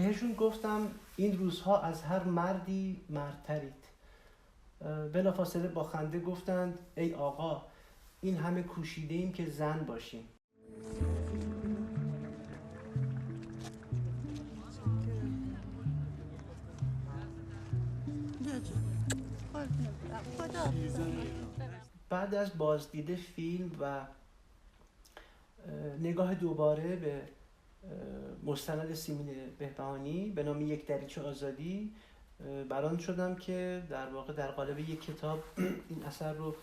بهشون گفتم این روزها از هر مردی مردترید. بلافاصله با خنده گفتند ای آقا این همه کوشیده ایم که زن باشیم. بعد از بازدید فیلم و نگاه دوباره به مستند سیمین بهبهانی به نام یک دریچه آزادی، بران شدم که در واقع در قالب یک کتاب این اثر رو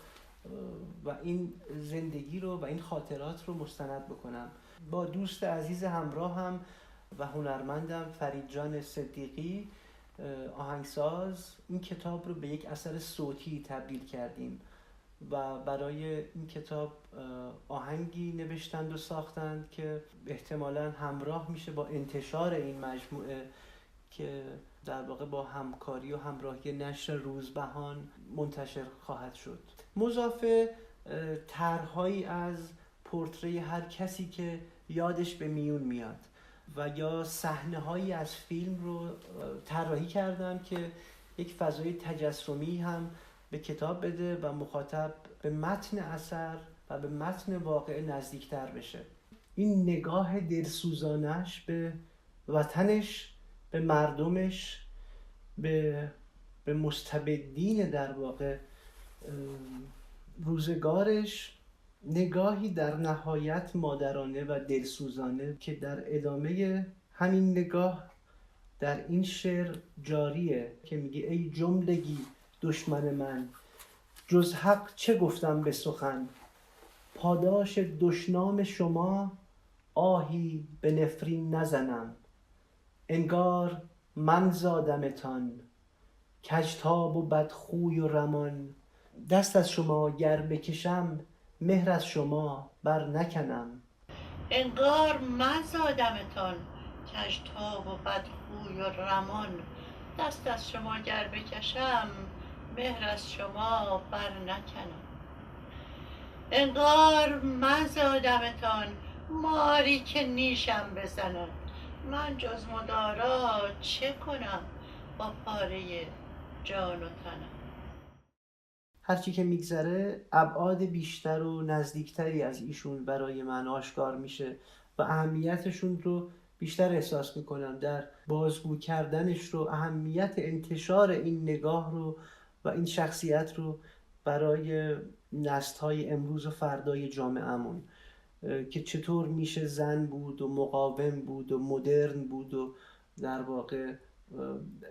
و این زندگی رو و این خاطرات رو مستند بکنم. با دوست عزیز همراهم و هنرمندم فرید جان صدیقی آهنگساز این کتاب رو به یک اثر صوتی تبدیل کردیم و برای این کتاب آهنگی نوشتند و ساختند که احتمالاً همراه میشه با انتشار این مجموعه که در واقع با همکاری و همراهی نشر روزبهان منتشر خواهد شد. مضاف طرح‌هایی از پورتری هر کسی که یادش به میون میاد و یا صحنه‌هایی از فیلم رو طراحی کردم که یک فضای تجسمی هم به کتاب بده و مخاطب به متن اثر و به متن واقعه نزدیکتر بشه. این نگاه دلسوزانش به وطنش، به مردمش، به مستبدین در واقع روزگارش، نگاهی در نهایت مادرانه و دلسوزانه که در ادامه همین نگاه در این شعر جاریه که میگه ای جملگی دشمن من، جز حق چه گفتم به سخن، پاداش دشنام شما آهی به نفرین نزنم، انگار من زادمتان کژتاب و بدخوی و رمان، دست از شما گر بکشم مهر از شما بر نکنم. انگار من زادمتان کژتاب و بدخوی و رمان، دست از شما گر بکشم مهر از شما بر نکنم. انگار من زادمتان ماری که نیشم بزند، من جز مدارا چه کنم با پاره جان و تنم. هرچی که میگذره ابعاد بیشتر و نزدیکتری از ایشون برای من آشکار میشه و اهمیتشون رو بیشتر احساس میکنم در بازگو کردنش رو، اهمیت انتشار این نگاه رو و این شخصیت رو برای نسل‌های امروز و فردای جامعه‌مون که چطور میشه زن بود و مقاوم بود و مدرن بود و در واقع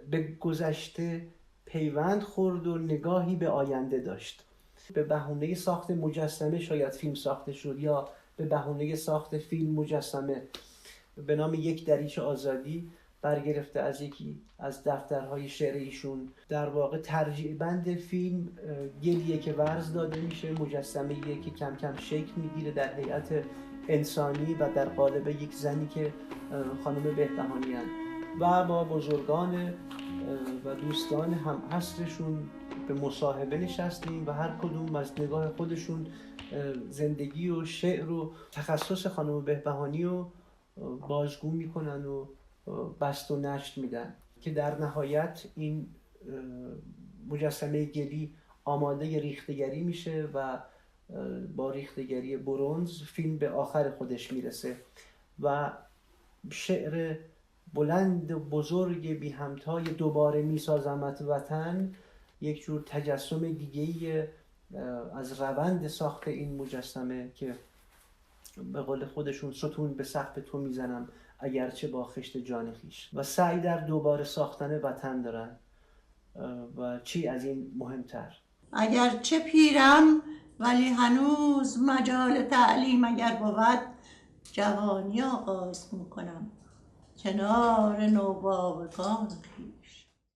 به گذشته پیوند خورد و نگاهی به آینده داشت. به بهونه ساخت مجسمه شاید فیلم ساخته شد یا به بهونه ساخت فیلم مجسمه به نام یک دریچه آزادی برگرفته از یکی از دفترهای شعر ایشون. در واقع ترجیع بند فیلم گلیه که ورز داده میشه، مجسمه‌ایه که کم کم شکل میگیره در هیئت انسانی و در قالب یک زنی که خانم بهبهانی هست و با بزرگان و دوستان هم عصرشون به مصاحبه نشستیم و هر کدوم از نگاه خودشون زندگی و شعر و تخصص خانم بهبهانی رو بازگو میکنن و بست و نشت میدن که در نهایت این مجسمه گلی آماده ریختگری میشه و با ریختگری برنز فیلم به آخر خودش میرسه و شعر بلند و بزرگ بی همتای دوباره میسازمت وطن یک جور تجسم دیگه‌ای از روند ساخت این مجسمه که به قول خودشون ستون به سقف تو میزنم اگرچه با خشت جان خویش و سعی در دوباره ساختن وطن دارن و چی از این مهمتر. اگرچه پیرم ولی هنوز مجال تعلیم اگر بود، جوانی آغاز میکنم کنار نوباوگان خویش.